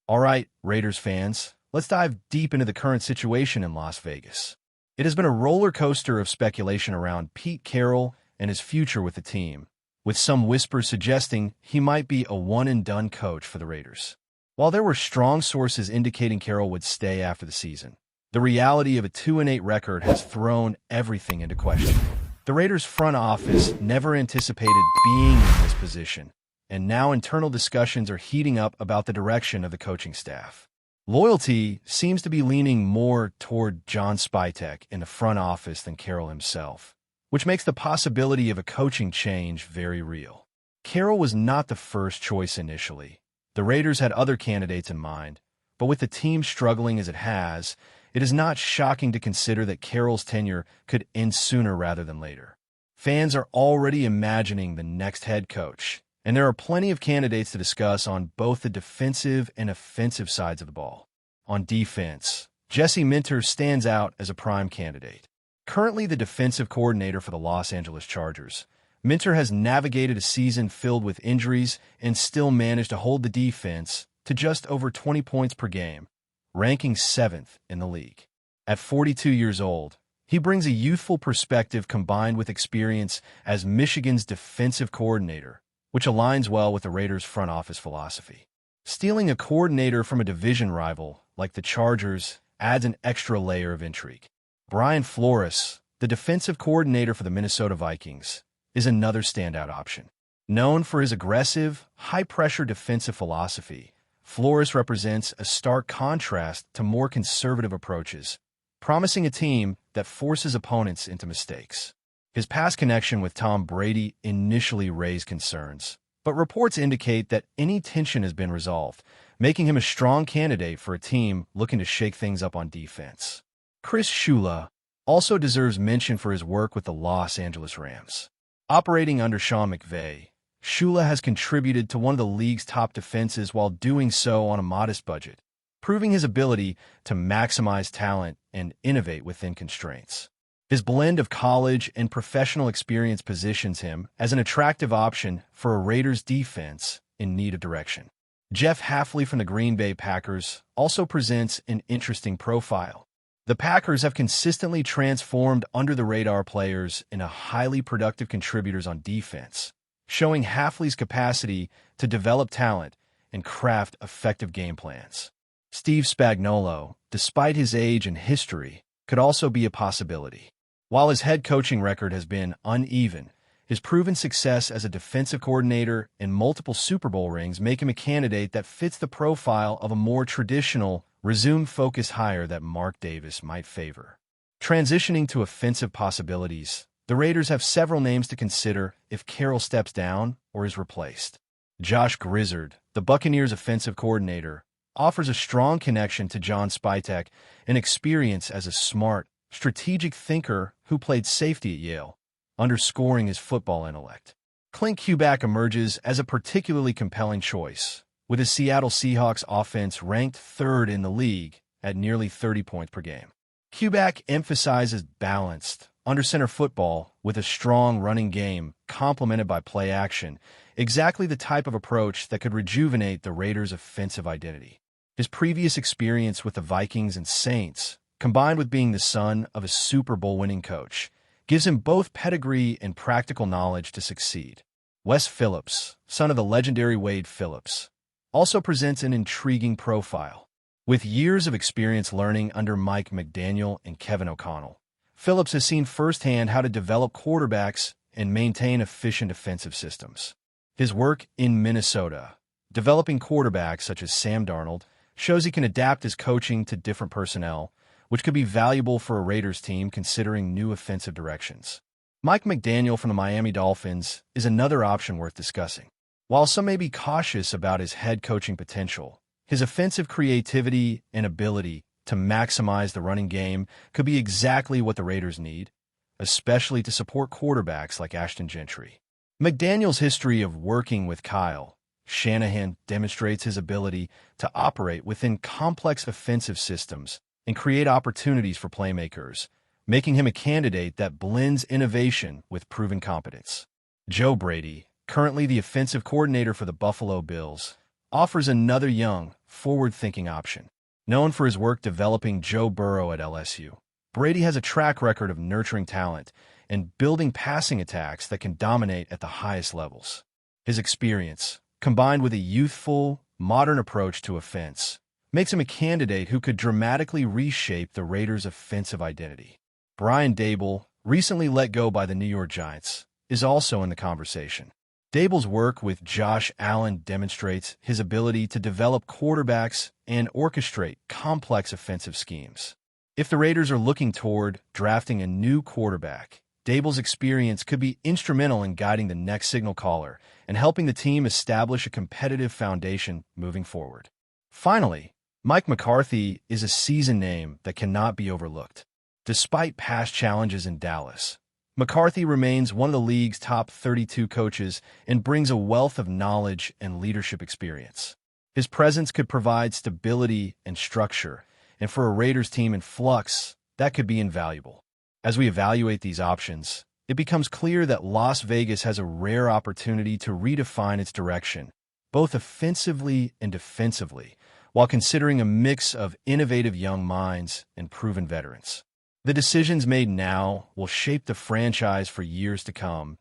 All right, Raiders fans, let's dive deep into the current situation in Las Vegas. It has been a roller coaster of speculation around Pete Carroll and his future with the team, with some whispers suggesting he might be a one-and-done coach for the Raiders. While there were strong sources indicating Carroll would stay after the season, the reality of a 2-8 record has thrown everything into question. The Raiders' front office never anticipated being in this position, and now internal discussions are heating up about the direction of the coaching staff. Loyalty seems to be leaning more toward John Spytek in the front office than Carroll himself, which makes the possibility of a coaching change very real. Carroll was not the first choice initially. The Raiders had other candidates in mind, but with the team struggling as it is not shocking to consider that Carroll's tenure could end sooner rather than later. Fans are already imagining the next head coach, and there are plenty of candidates to discuss on both the defensive and offensive sides of the ball. On defense, Jesse Minter stands out as a prime candidate. Currently the defensive coordinator for the Los Angeles Chargers, Minter has navigated a season filled with injuries and still managed to hold the defense to just over 20 points per game, ranking 7th in the league. At 42 years old, he brings a youthful perspective combined with experience as Michigan's defensive coordinator, which aligns well with the Raiders' front office philosophy. Stealing a coordinator from a division rival like the Chargers adds an extra layer of intrigue. Brian Flores, the defensive coordinator for the Minnesota Vikings, is another standout option. Known for his aggressive, high-pressure defensive philosophy, Flores represents a stark contrast to more conservative approaches, promising a team that forces opponents into mistakes. His past connection with Tom Brady initially raised concerns, but reports indicate that any tension has been resolved, making him a strong candidate for a team looking to shake things up on defense. Chris Shula also deserves mention for his work with the Los Angeles Rams. Operating under Sean McVay, Shula has contributed to one of the league's top defenses while doing so on a modest budget, proving his ability to maximize talent and innovate within constraints. His blend of college and professional experience positions him as an attractive option for a Raiders defense in need of direction. Jeff Hafley from the Green Bay Packers also presents an interesting profile. The Packers have consistently transformed under-the-radar players into highly productive contributors on defense, showing Hafley's capacity to develop talent and craft effective game plans. Steve Spagnuolo, despite his age and history, could also be a possibility. While his head coaching record has been uneven, his proven success as a defensive coordinator and multiple Super Bowl rings make him a candidate that fits the profile of a more traditional, resume-focused hire that Mark Davis might favor. Transitioning to offensive possibilities, the Raiders have several names to consider if Carroll steps down or is replaced. Josh Grizzard, the Buccaneers' offensive coordinator, offers a strong connection to John Spytek and experience as a smart, strategic thinker who played safety at Yale, underscoring his football intellect. Clint Kubiak emerges as a particularly compelling choice, with his Seattle Seahawks offense ranked 3rd in the league at nearly 30 points per game. Kubiak emphasizes balanced, under-center football with a strong running game complemented by play action, exactly the type of approach that could rejuvenate the Raiders' offensive identity. His previous experience with the Vikings and Saints, combined with being the son of a Super Bowl winning coach, gives him both pedigree and practical knowledge to succeed. Wes Phillips, son of the legendary Wade Phillips, also presents an intriguing profile. With years of experience learning under Mike McDaniel and Kevin O'Connell, Phillips has seen firsthand how to develop quarterbacks and maintain efficient offensive systems. His work in Minnesota, developing quarterbacks such as Sam Darnold, shows he can adapt his coaching to different personnel, which could be valuable for a Raiders team considering new offensive directions. Mike McDaniel from the Miami Dolphins is another option worth discussing. While some may be cautious about his head coaching potential, his offensive creativity and ability to maximize the running game could be exactly what the Raiders need, especially to support quarterbacks like Ashton Gentry. McDaniel's history of working with Kyle Shanahan demonstrates his ability to operate within complex offensive systems and create opportunities for playmakers, making him a candidate that blends innovation with proven competence. Joe Brady, currently the offensive coordinator for the Buffalo Bills, offers another young, forward-thinking option. Known for his work developing Joe Burrow at LSU, Brady has a track record of nurturing talent and building passing attacks that can dominate at the highest levels. His experience, combined with a youthful, modern approach to offense, makes him a candidate who could dramatically reshape the Raiders' offensive identity. Brian Daboll, recently let go by the New York Giants, is also in the conversation. Daboll's work with Josh Allen demonstrates his ability to develop quarterbacks and orchestrate complex offensive schemes. If the Raiders are looking toward drafting a new quarterback, Daboll's experience could be instrumental in guiding the next signal caller and helping the team establish a competitive foundation moving forward. Finally, Mike McCarthy is a seasoned name that cannot be overlooked. Despite past challenges in Dallas, McCarthy remains one of the league's top 32 coaches and brings a wealth of knowledge and leadership experience. His presence could provide stability and structure, and for a Raiders team in flux, that could be invaluable. As we evaluate these options, it becomes clear that Las Vegas has a rare opportunity to redefine its direction, both offensively and defensively, while considering a mix of innovative young minds and proven veterans. The decisions made now will shape the franchise for years to come,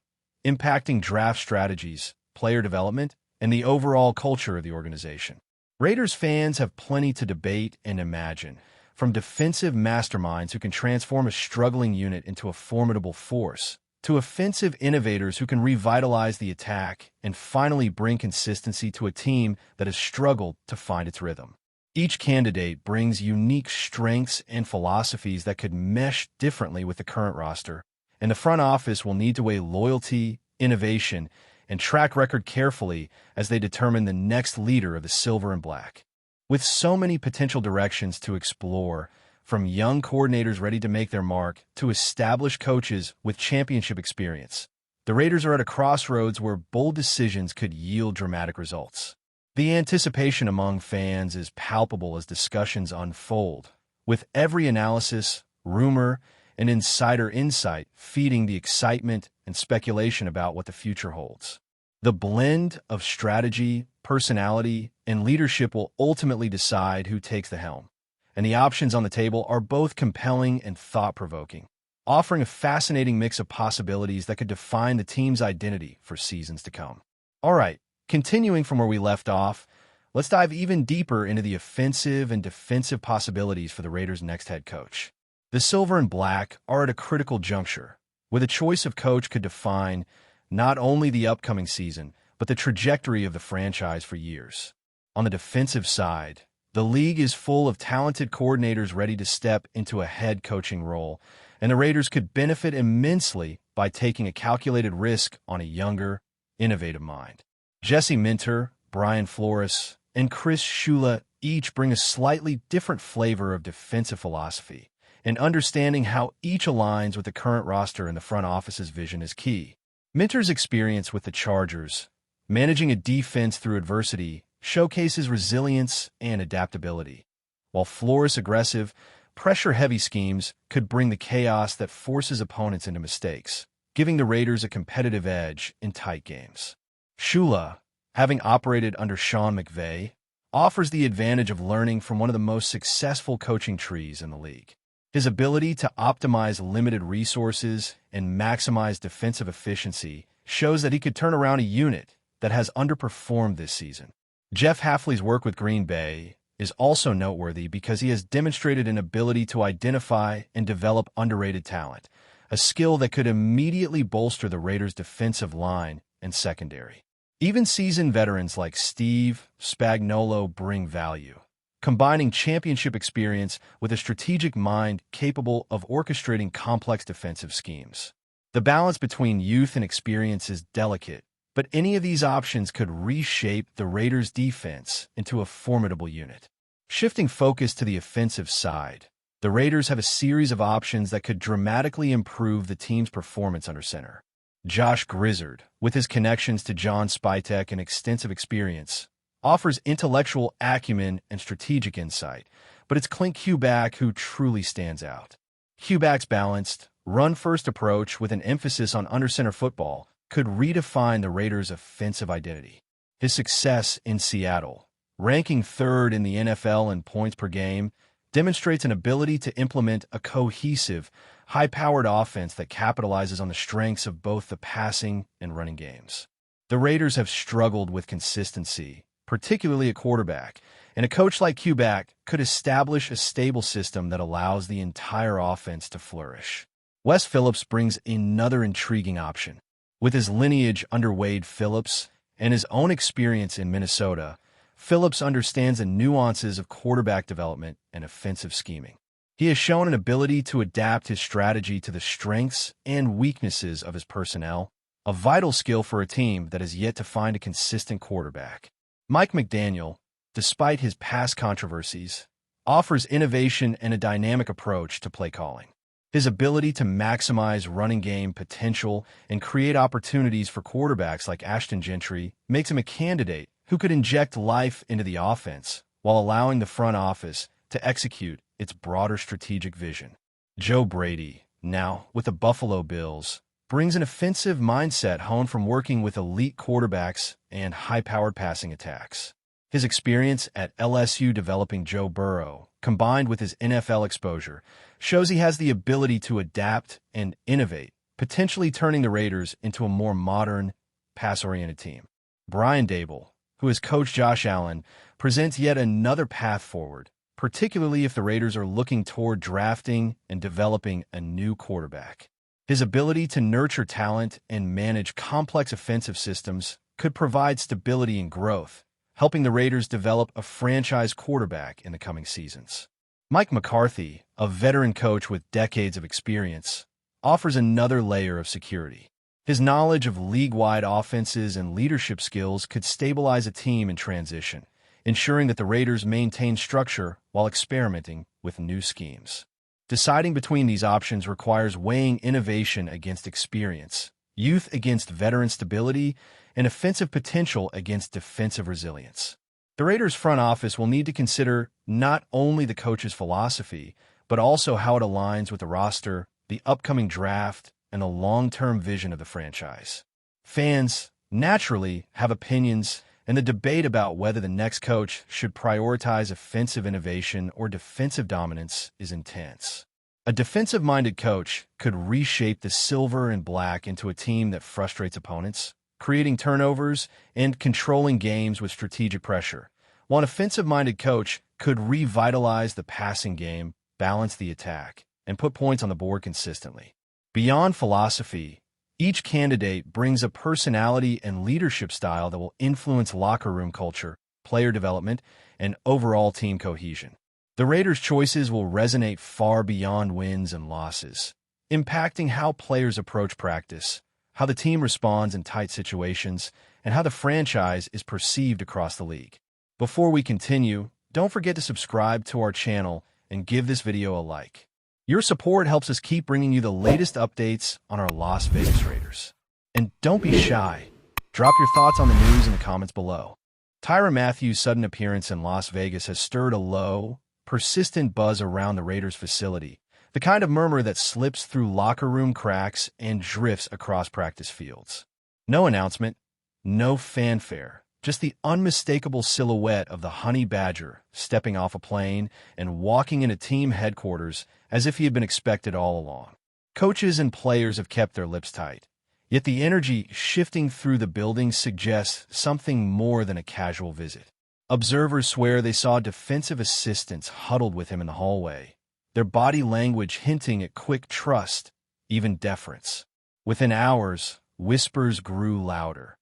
impacting draft strategies, player development, and the overall culture of the organization. Raiders fans have plenty to debate and imagine, from defensive masterminds who can transform a struggling unit into a formidable force, to offensive innovators who can revitalize the attack and finally bring consistency to a team that has struggled to find its rhythm. Each candidate brings unique strengths and philosophies that could mesh differently with the current roster, and the front office will need to weigh loyalty, innovation, and track record carefully as they determine the next leader of the Silver and Black. With so many potential directions to explore, from young coordinators ready to make their mark to established coaches with championship experience, the Raiders are at a crossroads where bold decisions could yield dramatic results. The anticipation among fans is palpable as discussions unfold, with every analysis, rumor, and insider insight feeding the excitement and speculation about what the future holds. The blend of strategy, personality, and leadership will ultimately decide who takes the helm, and the options on the table are both compelling and thought-provoking, offering a fascinating mix of possibilities that could define the team's identity for seasons to come. All right. Continuing from where we left off, let's dive even deeper into the offensive and defensive possibilities for the Raiders' next head coach. The Silver and Black are at a critical juncture, where the choice of coach could define not only the upcoming season, but the trajectory of the franchise for years. On the defensive side, the league is full of talented coordinators ready to step into a head coaching role, and the Raiders could benefit immensely by taking a calculated risk on a younger, innovative mind. Jesse Minter, Brian Flores, and Chris Shula each bring a slightly different flavor of defensive philosophy, and understanding how each aligns with the current roster and the front office's vision is key. Minter's experience with the Chargers, managing a defense through adversity, showcases resilience and adaptability, while Flores' aggressive, pressure-heavy schemes could bring the chaos that forces opponents into mistakes, giving the Raiders a competitive edge in tight games. Shula, having operated under Sean McVay, offers the advantage of learning from one of the most successful coaching trees in the league. His ability to optimize limited resources and maximize defensive efficiency shows that he could turn around a unit that has underperformed this season. Jeff Hafley's work with Green Bay is also noteworthy because he has demonstrated an ability to identify and develop underrated talent, a skill that could immediately bolster the Raiders' defensive line and secondary. Even seasoned veterans like Steve Spagnuolo bring value, combining championship experience with a strategic mind capable of orchestrating complex defensive schemes. The balance between youth and experience is delicate, but any of these options could reshape the Raiders' defense into a formidable unit. Shifting focus to the offensive side, the Raiders have a series of options that could dramatically improve the team's performance under center. Josh Grizzard, with his connections to John Spytek and extensive experience, offers intellectual acumen and strategic insight, but it's Clint Kubiak who truly stands out. Kubiak's balanced, run-first approach with an emphasis on under-center football could redefine the Raiders' offensive identity. His success in Seattle, ranking third in the NFL in points per game, demonstrates an ability to implement a cohesive, high-powered offense that capitalizes on the strengths of both the passing and running games. The Raiders have struggled with consistency, particularly at quarterback, and a coach like Kubiak could establish a stable system that allows the entire offense to flourish. Wes Phillips brings another intriguing option. With his lineage under Wade Phillips and his own experience in Minnesota, Phillips understands the nuances of quarterback development and offensive scheming. He has shown an ability to adapt his strategy to the strengths and weaknesses of his personnel, a vital skill for a team that has yet to find a consistent quarterback. Mike McDaniel, despite his past controversies, offers innovation and a dynamic approach to play calling. His ability to maximize running game potential and create opportunities for quarterbacks like Ashton Gentry makes him a candidate who could inject life into the offense while allowing the front office to execute its broader strategic vision. Joe Brady, now with the Buffalo Bills, brings an offensive mindset honed from working with elite quarterbacks and high-powered passing attacks. His experience at LSU developing Joe Burrow, combined with his NFL exposure, shows he has the ability to adapt and innovate, potentially turning the Raiders into a more modern, pass-oriented team. Brian Daboll, who has coached Josh Allen, presents yet another path forward, particularly if the Raiders are looking toward drafting and developing a new quarterback. His ability to nurture talent and manage complex offensive systems could provide stability and growth, helping the Raiders develop a franchise quarterback in the coming seasons. Mike McCarthy, a veteran coach with decades of experience, offers another layer of security. His knowledge of league-wide offenses and leadership skills could stabilize a team in transition, ensuring that the Raiders maintain structure while experimenting with new schemes. Deciding between these options requires weighing innovation against experience, youth against veteran stability, and offensive potential against defensive resilience. The Raiders' front office will need to consider not only the coach's philosophy, but also how it aligns with the roster, the upcoming draft, and the long-term vision of the franchise. Fans, naturally, have opinions, and the debate about whether the next coach should prioritize offensive innovation or defensive dominance is intense. A defensive-minded coach could reshape the silver and black into a team that frustrates opponents, creating turnovers and controlling games with strategic pressure, while an offensive-minded coach could revitalize the passing game, balance the attack, and put points on the board consistently. Beyond philosophy, each candidate brings a personality and leadership style that will influence locker room culture, player development, and overall team cohesion. The Raiders' choices will resonate far beyond wins and losses, impacting how players approach practice, how the team responds in tight situations, and how the franchise is perceived across the league. Before we continue, don't forget to subscribe to our channel and give this video a like. Your support helps us keep bringing you the latest updates on our Las Vegas Raiders. And don't be shy. Drop your thoughts on the news in the comments below. Tyra Matthews' sudden appearance in Las Vegas has stirred a low, persistent buzz around the Raiders facility, the kind of murmur that slips through locker room cracks and drifts across practice fields. No announcement, no fanfare, just the unmistakable silhouette of the Honey Badger stepping off a plane and walking into team headquarters as if he had been expected all along. Coaches and players have kept their lips tight, yet the energy shifting through the building suggests something more than a casual visit. Observers swear they saw defensive assistants huddled with him in the hallway, their body language hinting at quick trust, even deference. Within hours, whispers grew louder.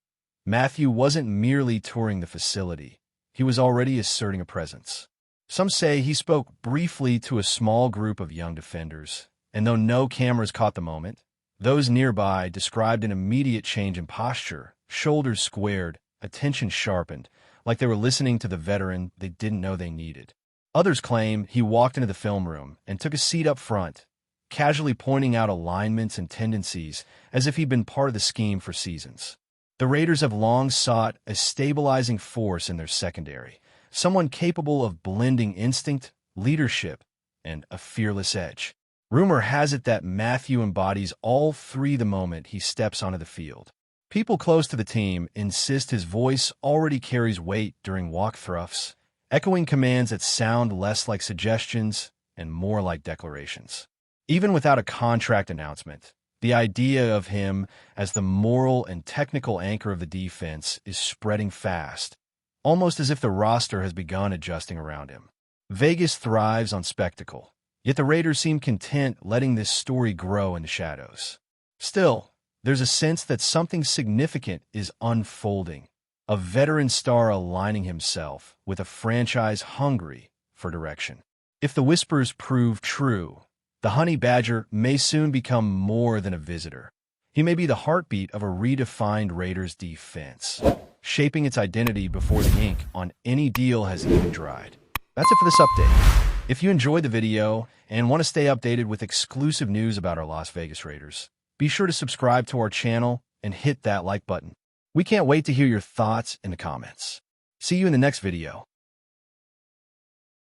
Matthew wasn't merely touring the facility. He was already asserting a presence. Some say he spoke briefly to a small group of young defenders, and though no cameras caught the moment, those nearby described an immediate change in posture, shoulders squared, attention sharpened, like they were listening to the veteran they didn't know they needed. Others claim he walked into the film room and took a seat up front, casually pointing out alignments and tendencies as if he'd been part of the scheme for seasons. The Raiders have long sought a stabilizing force in their secondary, someone capable of blending instinct, leadership, and a fearless edge. Rumor has it that Matthew embodies all three the moment he steps onto the field. People close to the team insist his voice already carries weight during walkthroughs, echoing commands that sound less like suggestions and more like declarations. Even without a contract announcement, the idea of him as the moral and technical anchor of the defense is spreading fast, almost as if the roster has begun adjusting around him. Vegas thrives on spectacle, yet the Raiders seem content letting this story grow in the shadows. Still, there's a sense that something significant is unfolding, a veteran star aligning himself with a franchise hungry for direction. If the whispers prove true, the Honey Badger may soon become more than a visitor. He may be the heartbeat of a redefined Raiders defense, shaping its identity before the ink on any deal has even dried. That's it for this update. If you enjoyed the video and want to stay updated with exclusive news about our Las Vegas Raiders, be sure to subscribe to our channel and hit that like button. We can't wait to hear your thoughts in the comments. See you in the next video.